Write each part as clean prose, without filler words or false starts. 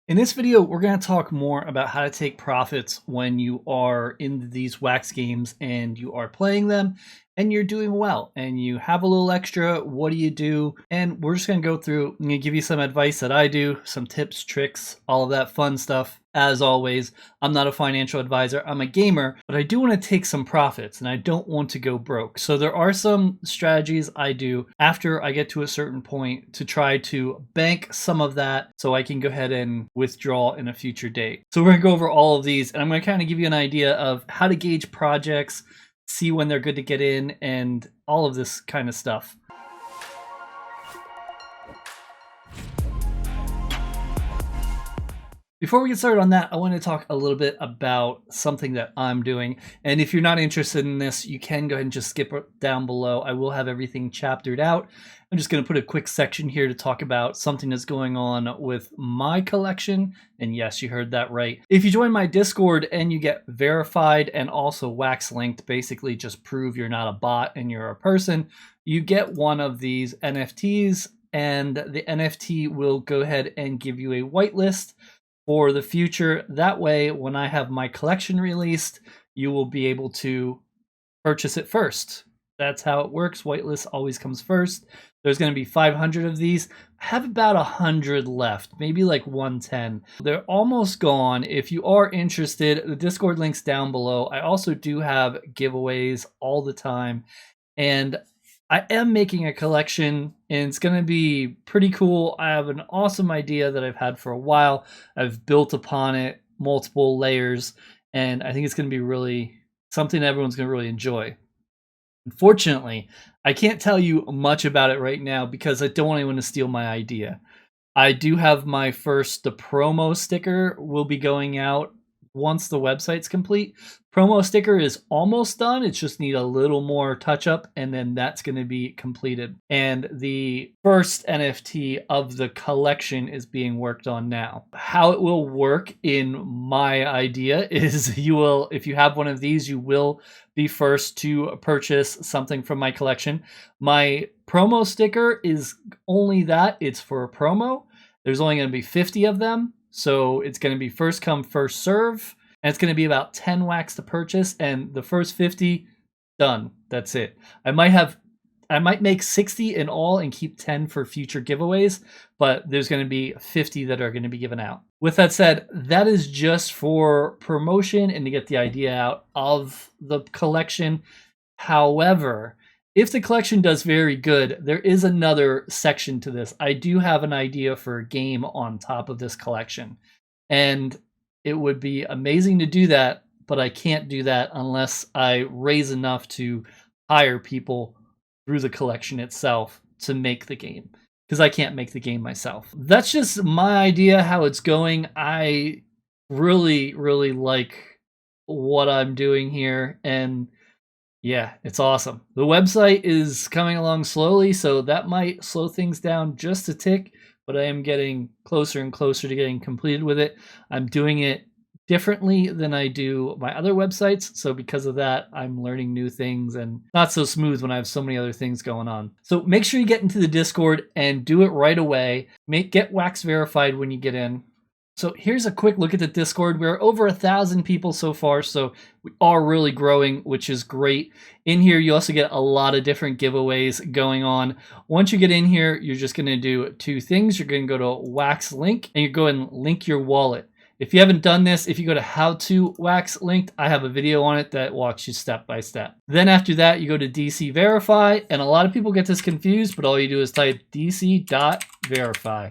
In this video, we're going to talk more about how to take profits when you are in these wax games and you are playing them and you're doing well and you have a little extra. What do you do? And we're just going to go through and give you some advice that I do, some tips, tricks, all of that fun stuff. As always, I'm not a financial advisor, I'm a gamer, but I do want to take some profits and I don't want to go broke. So there are some strategies I do after I get to a certain point to try to bank some of that so I can go ahead and withdraw in a future date. So we're going to go over all of these and I'm going to kind of give you an idea of how to gauge projects, see when they're good to get in, and all of this kind of stuff. Before we get started on that, I want to talk a little bit about something that I'm doing. And if you're not interested in this, you can go ahead and just skip down below. I will have everything chaptered out. I'm just going to put a quick section here to talk about something that's going on with my collection. And yes, you heard that right. If you join my Discord and you get verified and also wax linked, basically just prove you're not a bot and you're a person, you get one of these NFTs, and the NFT will go ahead and give you a whitelist for the future. That way, when I have my collection released, you will be able to purchase it first. That's how it works. Whitelist always comes first. There's going to be 500 of these. I have about 100 left, maybe like 110. They're almost gone. If you are interested, the Discord link's down below. I also do have giveaways all the time, and I am making a collection and it's going to be pretty cool. I have an awesome idea that I've had for a while. I've built upon it multiple layers, and I think it's going to be really something everyone's going to really enjoy. Unfortunately, I can't tell you much about it right now because I don't want anyone to steal my idea. I do have my first, the promo sticker will be going out once the website's complete. Promo sticker is almost done. It's just need a little more touch up, and then that's going to be completed. And the first NFT of the collection is being worked on now. How it will work in my idea is you will, if you have one of these, you will be first to purchase something from my collection. My promo sticker is only that. It's for a promo. There's only going to be 50 of them. So it's going to be first come, first serve. And it's going to be about 10 wax to purchase. And the first 50, done. That's it. I might make 60 in all and keep 10 for future giveaways. But there's going to be 50 that are going to be given out. With that said, that is just for promotion and to get the idea out of the collection. However, if the collection does very good, there is another section to this. I do have an idea for a game on top of this collection. And it would be amazing to do that, but I can't do that unless I raise enough to hire people through the collection itself to make the game, because I can't make the game myself. That's just my idea, how it's going. I really, really like what I'm doing here, and yeah, it's awesome. The website is coming along slowly, so that might slow things down just a tick, but I am getting closer and closer to getting completed with it. I'm doing it differently than I do my other websites, so because of that, I'm learning new things and not so smooth when I have so many other things going on. So make sure you get into the Discord and do it right away. Get wax verified when you get in. So here's a quick look at the Discord. We're over 1,000 people so far, so we are really growing, which is great. In here, you also get a lot of different giveaways going on. Once you get in here, you're just going to do two things. You're going to go to Wax Link, and you go and link your wallet. If you haven't done this, if you go to How to Wax Linked, I have a video on it that walks you step by step. Then after that, you go to DC Verify, and a lot of people get this confused, but all you do is type dc.verify.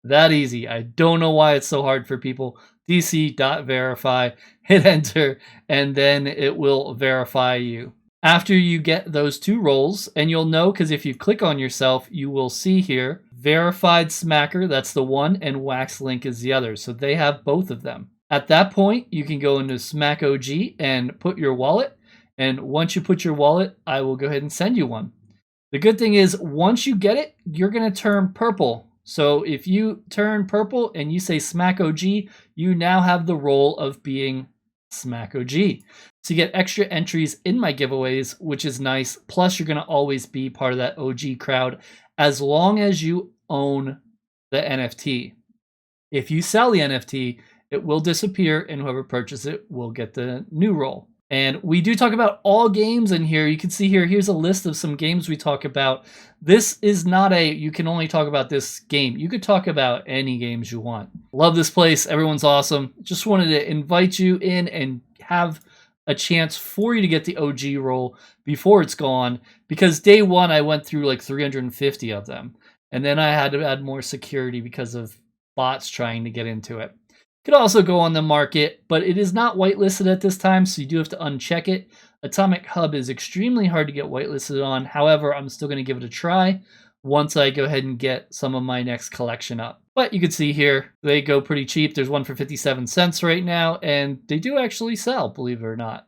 That easy. I don't know why it's so hard for people. dc.verify, hit enter, and then it will verify you. After you get those two roles, and you'll know because if you click on yourself, you will see here, verified smacker, that's the one, and wax link is the other. So they have both of them. At that point, you can go into Smack OG and put your wallet. And once you put your wallet, I will go ahead and send you one. The good thing is, once you get it, you're going to turn purple. So if you turn purple and you say Smack OG, you now have the role of being Smack OG. So you get extra entries in my giveaways, which is nice. Plus, you're going to always be part of that OG crowd as long as you own the NFT. If you sell the NFT, it will disappear, and whoever purchases it will get the new roll. And we do talk about all games in here. You can see here, here's a list of some games we talk about. This is not you can only talk about this game. You could talk about any games you want. Love this place. Everyone's awesome. Just wanted to invite you in and have a chance for you to get the OG roll before it's gone, because day one I went through like 350 of them, and then I had to add more security because of bots trying to get into it. Could also go on the market, but it is not whitelisted at this time, so you do have to uncheck it. Atomic Hub is extremely hard to get whitelisted on. However, I'm still going to give it a try once I go ahead and get some of my next collection up. But you can see here, they go pretty cheap. There's one for 57 cents right now, and they do actually sell, believe it or not.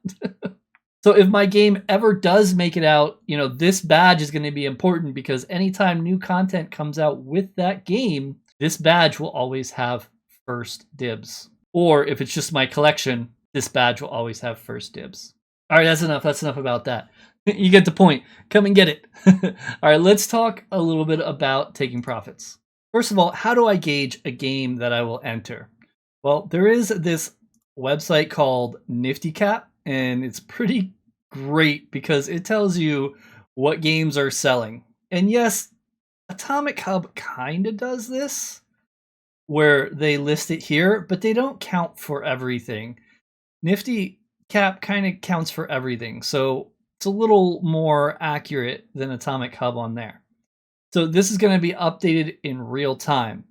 So if my game ever does make it out, this badge is going to be important, because anytime new content comes out with that game, this badge will always have first dibs. Or if it's just my collection, this badge will always have first dibs. All right, that's enough. That's enough about that. You get the point. Come and get it. All right, let's talk a little bit about taking profits. First of all, how do I gauge a game that I will enter? Well, there is this website called NiftyCap, and it's pretty great because it tells you what games are selling. And yes, Atomic Hub kind of does this, where they list it here, but they don't count for everything. NiftyCap kind of counts for everything, so it's a little more accurate than Atomic Hub on there. So this is going to be updated in real time.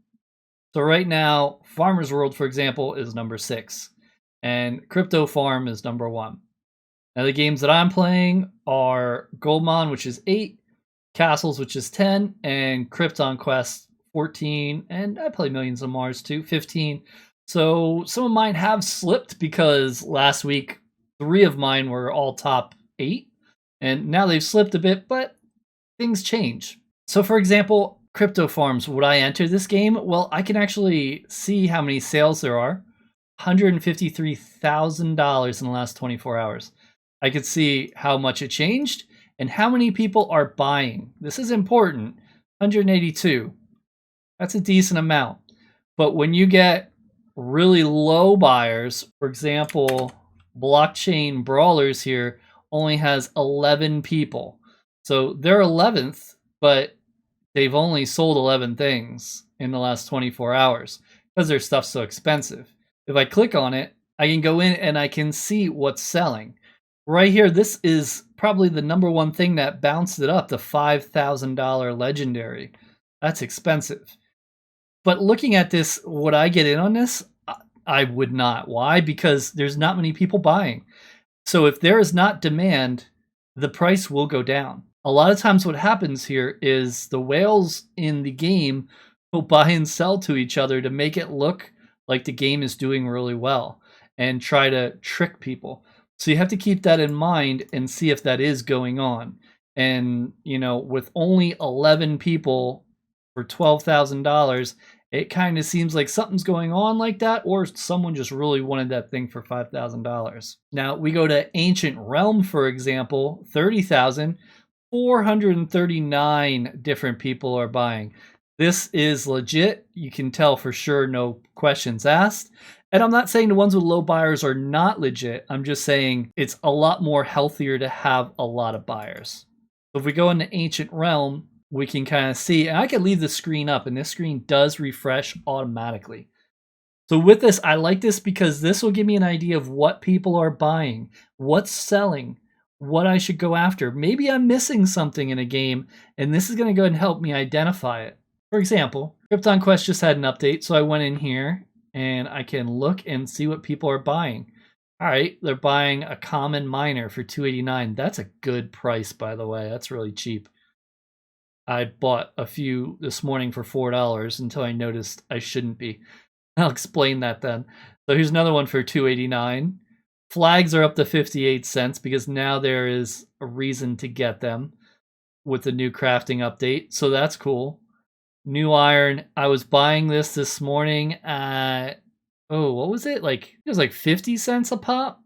So right now, Farmer's World, for example, is number 6, and Crypto Farm is number 1. Now the games that I'm playing are Goldmon, which is 8, Castles, which is 10, and Krypton Quest 14, and I play Millions of Mars too, 15. So some of mine have slipped because last week 3 of mine were all top 8, and now they've slipped a bit, but things change. So for example, Crypto Farms, would I enter this game? Well, I can actually see how many sales there are. $153,000 in the last 24 hours. I could see how much it changed and how many people are buying. This is important. 182. That's a decent amount. But when you get really low buyers, for example, Blockchain Brawlers here only has 11 people. So they're 11th, but they've only sold 11 things in the last 24 hours because their stuff's so expensive. If I click on it, I can go in and I can see what's selling. Right here, this is probably the number one thing that bounced it up, the $5,000 legendary. That's expensive. But looking at this, would I get in on this? I would not. Why? Because there's not many people buying. So if there is not demand, the price will go down. A lot of times what happens here is the whales in the game will buy and sell to each other to make it look like the game is doing really well and try to trick people. So you have to keep that in mind and see if that is going on. And, with only 11 people for $12,000, it kind of seems like something's going on like that, or someone just really wanted that thing for $5,000. Now we go to Ancient Realm, for example, 30,000, 439 different people are buying. This is legit. You can tell for sure, no questions asked. And I'm not saying the ones with low buyers are not legit. I'm just saying it's a lot more healthier to have a lot of buyers. So if we go into Ancient Realm, we can kind of see, and I can leave the screen up, and this screen does refresh automatically. So with this, I like this because this will give me an idea of what people are buying, what's selling, what I should go after. Maybe I'm missing something in a game, and this is going to go ahead and help me identify it. For example, Krypton Quest just had an update, so I went in here, and I can look and see what people are buying. All right, they're buying a common miner for $289. That's a good price, by the way. That's really cheap. I bought a few this morning for $4 until I noticed I shouldn't be. I'll explain that then. So here's another one for $289. Flags are up to 58 cents because now there is a reason to get them with the new crafting update. So that's cool. New iron. I was buying this morning at, what was it? It was like 50 cents a pop.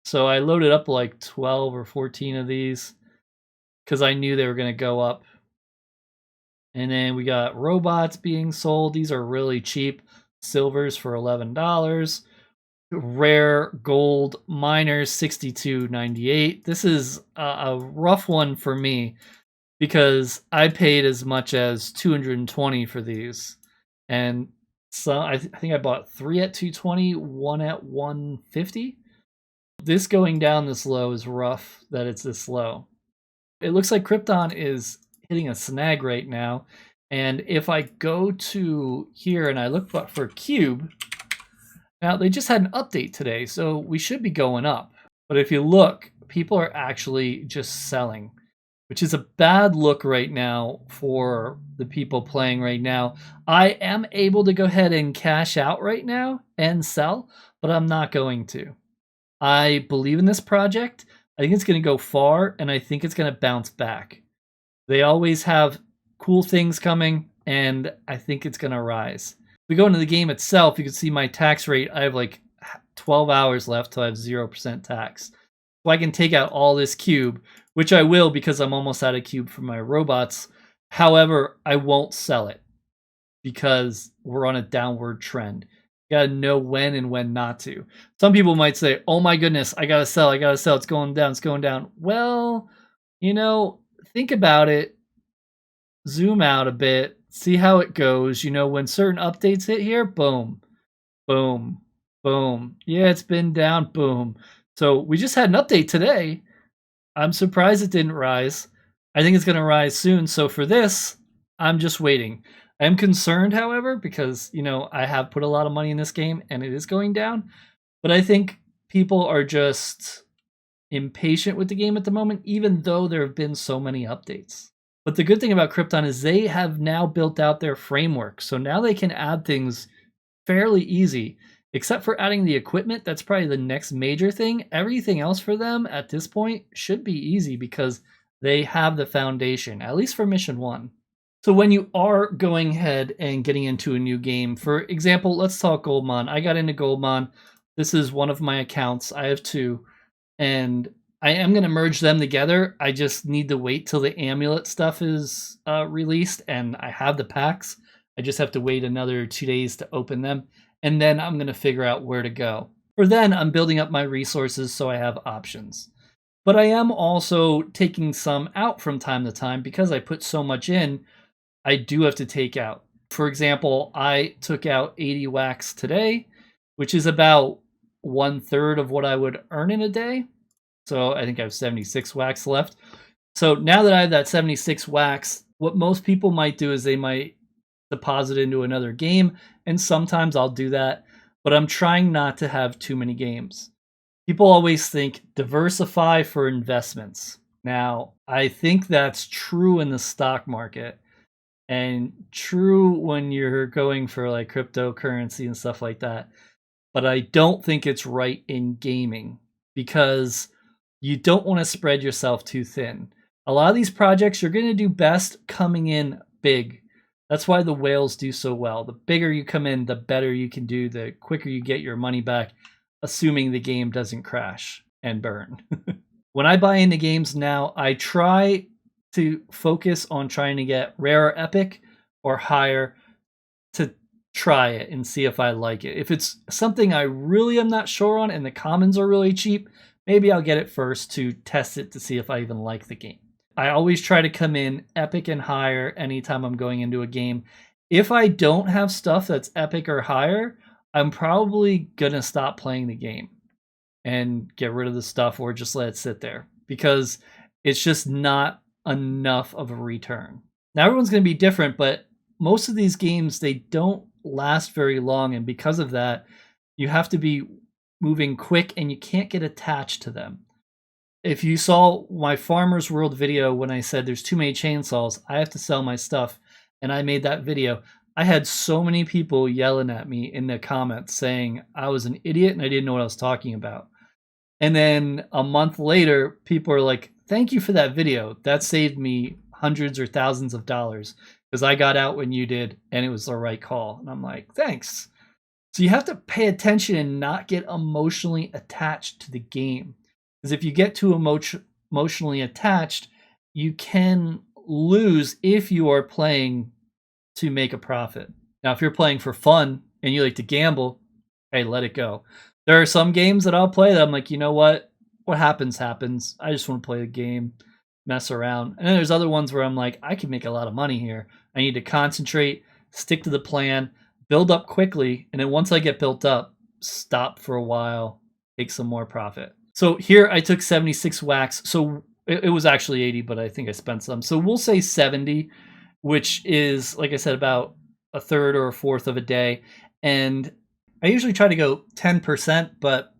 So I loaded up like 12 or 14 of these because I knew they were going to go up. And then we got robots being sold. These are really cheap. silvers for $11. Rare gold miners 62.98. This is a rough one for me because I paid as much as 220 for these, and so I think I bought 3 at 220, 1 at 150. This going down this low is rough that it's this low. It looks like Krypton is hitting a snag right now, and if I go to here and I look for Cube, now they just had an update today, so we should be going up. But if you look, people are actually just selling, which is a bad look right now for the people playing right now. I am able to go ahead and cash out right now and sell, but I'm not going to. I believe in this project. I think it's going to go far, and I think it's going to bounce back. They always have cool things coming, and I think it's going to rise. If we go into the game itself, you can see my tax rate. I have like 12 hours left till I have 0% tax. So I can take out all this cube, which I will because I'm almost out of cube for my robots. However, I won't sell it because we're on a downward trend. You gotta know when and when not to. Some people might say, oh my goodness, I gotta sell, it's going down, it's going down. Well, you know, think about it, zoom out a bit, see how it goes. You know, when certain updates hit here, boom, boom, boom. Yeah, it's been down, boom. So we just had an update today. I'm surprised it didn't rise. I think it's gonna rise soon. So for this, I'm just waiting. I am concerned, however, because, you know, I have put a lot of money in this game and it is going down. But I think people are just impatient with the game at the moment, even though there have been so many updates. But the good thing about Krypton is they have now built out their framework. So now they can add things fairly easy, except for adding the equipment. That's probably the next major thing. Everything else for them at this point should be easy because they have the foundation, at least for mission 1. So when you are going ahead and getting into a new game, for example, let's talk Goldmon. I got into Goldmon. This is one of my accounts. I have 2, and I am going to merge them together. I just need to wait till the amulet stuff is released, and I have the packs. I just have to wait another 2 days to open them, and then I'm going to figure out where to go. For then, I'm building up my resources so I have options. But I am also taking some out from time to time because I put so much in. I do have to take out. For example, I took out 80 wax today, which is about 1/3 of what I would earn in a day. So I think I have 76 wax left. So now that I have that 76 wax, what most people might do is they might deposit into another game, and sometimes I'll do that, but I'm trying not to have too many games. People always think diversify for investments. Now, I think that's true in the stock market. And true when you're going for like cryptocurrency and stuff like that. But I don't think it's right in gaming because you don't want to spread yourself too thin. A lot of these projects, you're going to do best coming in big. That's why the whales do so well. The bigger you come in, the better you can do, the quicker you get your money back, assuming the game doesn't crash and burn. When I buy into games now, I try to focus on trying to get rare or epic or higher to try it and see if I like it. If it's something I really am not sure on and the commons are really cheap, maybe I'll get it first to test it to see if I even like the game. I always try to come in epic and higher anytime I'm going into a game. If I don't have stuff that's epic or higher, I'm probably gonna stop playing the game and get rid of the stuff or just let it sit there because it's just not enough of a return. Now everyone's going to be different, but most of these games, they don't last very long, and because of that, you have to be moving quick and you can't get attached to them. If you saw my Farmer's World video when I said there's too many chainsaws, I have to sell my stuff, and I made that video, I had so many people yelling at me in the comments saying I was an idiot and I didn't know what I was talking about. And then a month later, people are like, thank you for that video. That saved me hundreds or thousands of dollars because I got out when you did and it was the right call. And I'm like, thanks. So you have to pay attention and not get emotionally attached to the game. Because if you get too emotionally attached, you can lose if you are playing to make a profit. Now, if you're playing for fun and you like to gamble, hey, let it go. There are some games that I'll play that I'm like, you know what? What happens, happens. I just want to play the game, mess around. And then there's other ones where I'm like, I can make a lot of money here. I need to concentrate, stick to the plan, build up quickly, and then once I get built up, stop for a while, take some more profit. So here I took 76 wax. So it was actually 80, but I think I spent some. So we'll say 70, which is, like I said, about a third or a fourth of a day. And I usually try to go 10%, but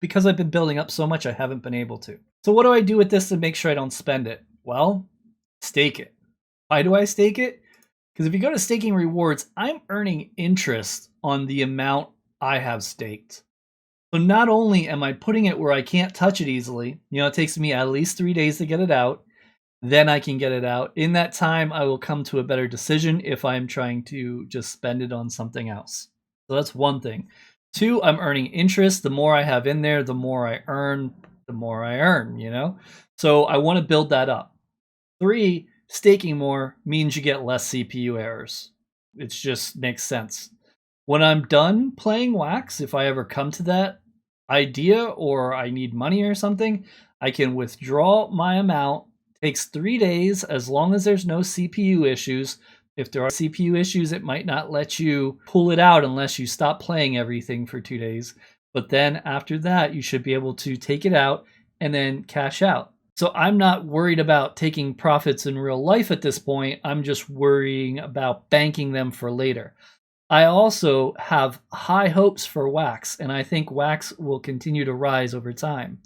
because I've been building up so much, I haven't been able to. So what do I do with this to make sure I don't spend it? Well, stake it. Why do I stake it? Because if you go to staking rewards, I'm earning interest on the amount I have staked. So not only am I putting it where I can't touch it easily, it takes me at least 3 days to get it out, then I can get it out. In that time, I will come to a better decision if I'm trying to just spend it on something else. So that's one thing. 2, I'm earning interest. The more I have in there, the more I earn, So I want to build that up. 3, staking more means you get less CPU errors. It just makes sense. When I'm done playing Wax, if I ever come to that idea or I need money or something, I can withdraw my amount. Takes 3 days as long as there's no CPU issues. If there are CPU issues, it might not let you pull it out unless you stop playing everything for 2 days. But then after that, you should be able to take it out and then cash out. So I'm not worried about taking profits in real life at this point. I'm just worrying about banking them for later. I also have high hopes for Wax, and I think Wax will continue to rise over time.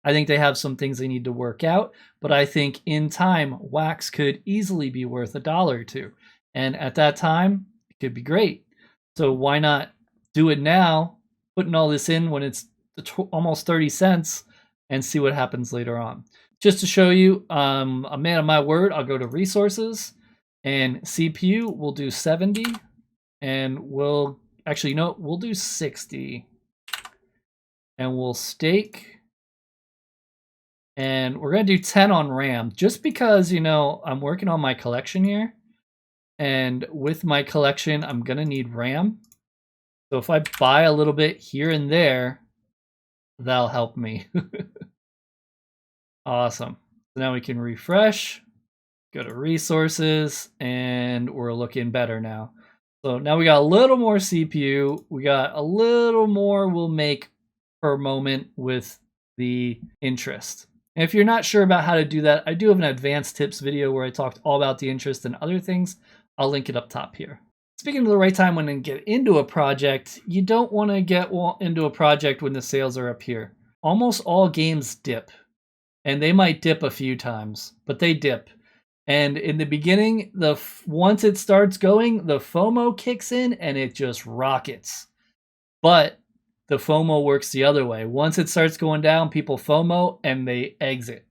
I think they have some things they need to work out, but I think in time, Wax could easily be worth $1 or $2. And at that time, it could be great. So why not do it now, putting all this in when it's almost 30 cents and see what happens later on. Just to show you, a man of my word, I'll go to resources and CPU, we'll do 70 and we'll do 60 and we'll stake. And we're going to do 10 on RAM just because, I'm working on my collection here. And with my collection, I'm going to need RAM. So if I buy a little bit here and there, that'll help me. Awesome. So now we can refresh, go to resources, and we're looking better now. So now we got a little more CPU. We got a little more we'll make per moment with the interest. And if you're not sure about how to do that, I do have an advanced tips video where I talked all about the interest and other things. I'll link it up top here. Speaking of the right time when to get into a project, you don't want to get into a project when the sales are up here. Almost all games dip, and they might dip a few times, but they dip. And in the beginning, once it starts going, the FOMO kicks in and it just rockets. But the FOMO works the other way. Once it starts going down, people FOMO and they exit.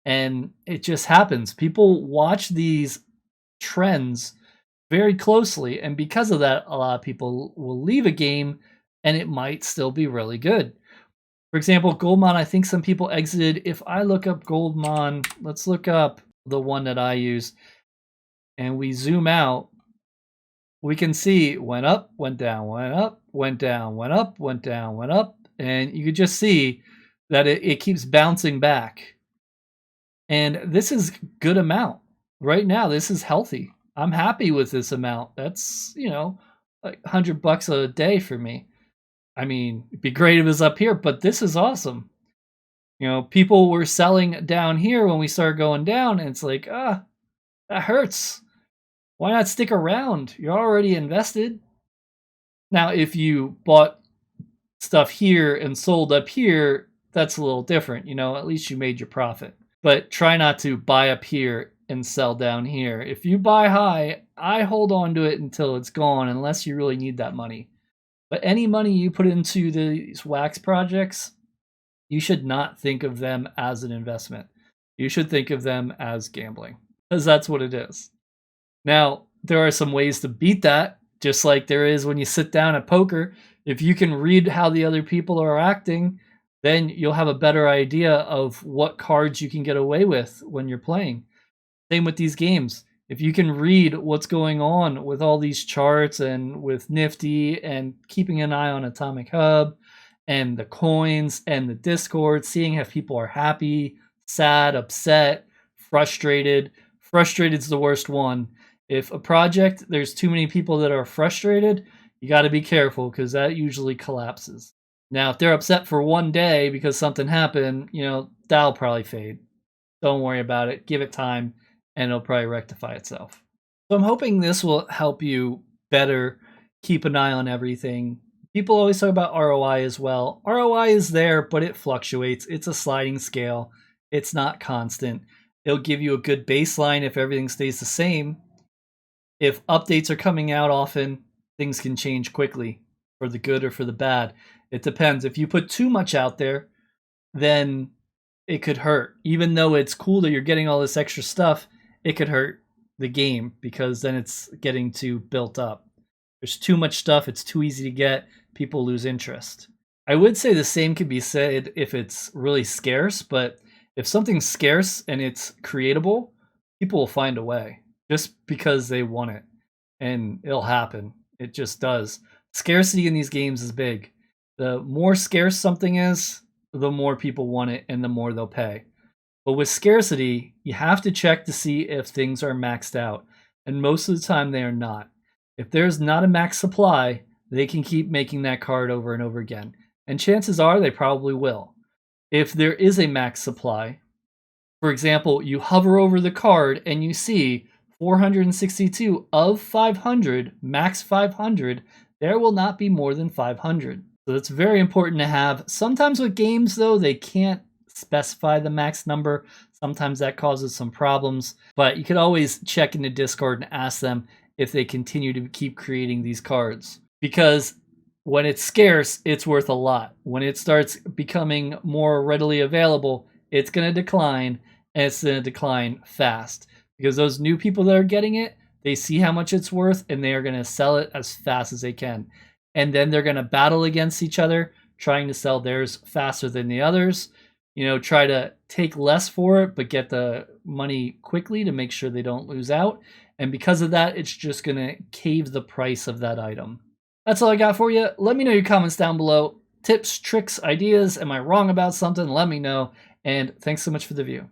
And it just happens. People watch these trends very closely, and because of that, a lot of people will leave a game and it might still be really good. For example, Goldmon, I think some people exited. If I look up Goldmon, let's look up the one that I use, and we zoom out, we can see went up, went down, went up, went down, went up, went down, went up, and you could just see that it keeps bouncing back. And this is good amount. Right now, this is healthy. I'm happy with this amount. That's, like $100 a day for me. I mean, it'd be great if it was up here, but this is awesome. People were selling down here when we started going down, and it's like, that hurts. Why not stick around? You're already invested. Now, if you bought stuff here and sold up here, that's a little different. At least you made your profit. But try not to buy up here and sell down here. If you buy high, I hold on to it until it's gone, unless you really need that money. But any money you put into these Wax projects, you should not think of them as an investment. You should think of them as gambling, because that's what it is. Now, there are some ways to beat that, just like there is when you sit down at poker. If you can read how the other people are acting, then you'll have a better idea of what cards you can get away with when you're playing. Same with these games. If you can read what's going on with all these charts and with Nifty and keeping an eye on Atomic Hub and the coins and the Discord, seeing if people are happy, sad, upset, frustrated. Frustrated's the worst one. If a project, there's too many people that are frustrated, you got to be careful because that usually collapses. Now, if they're upset for one day because something happened, that'll probably fade. Don't worry about it. Give it time, and it'll probably rectify itself. So I'm hoping this will help you better keep an eye on everything. People always talk about ROI as well. ROI is there, but it fluctuates. It's a sliding scale. It's not constant. It'll give you a good baseline if everything stays the same. If updates are coming out often, things can change quickly for the good or for the bad. It depends. If you put too much out there, then it could hurt. Even though it's cool that you're getting all this extra stuff, it could hurt the game because then it's getting too built up. There's too much stuff. It's too easy to get. People lose interest. I would say the same could be said if it's really scarce, but if something's scarce and it's creatable, people will find a way just because they want it, and it'll happen. It just does. Scarcity in these games is big. The more scarce something is, the more people want it and the more they'll pay. But with scarcity, you have to check to see if things are maxed out, and most of the time they are not. If there's not a max supply, they can keep making that card over and over again, and chances are they probably will. If there is a max supply, for example, you hover over the card and you see 462 of 500, max 500, there will not be more than 500. So it's very important to have. Sometimes with games, though, they can't specify the max number. Sometimes that causes some problems, but you could always check into Discord and ask them if they continue to keep creating these cards. Because when it's scarce, it's worth a lot. When it starts becoming more readily available, it's going to decline, and it's going to decline fast. Because those new people that are getting it, they see how much it's worth, and they are going to sell it as fast as they can. And then they're going to battle against each other, trying to sell theirs faster than the others. Try to take less for it, but get the money quickly to make sure they don't lose out. And because of that, it's just going to cave the price of that item. That's all I got for you. Let me know your comments down below. Tips, tricks, ideas. Am I wrong about something? Let me know. And thanks so much for the view.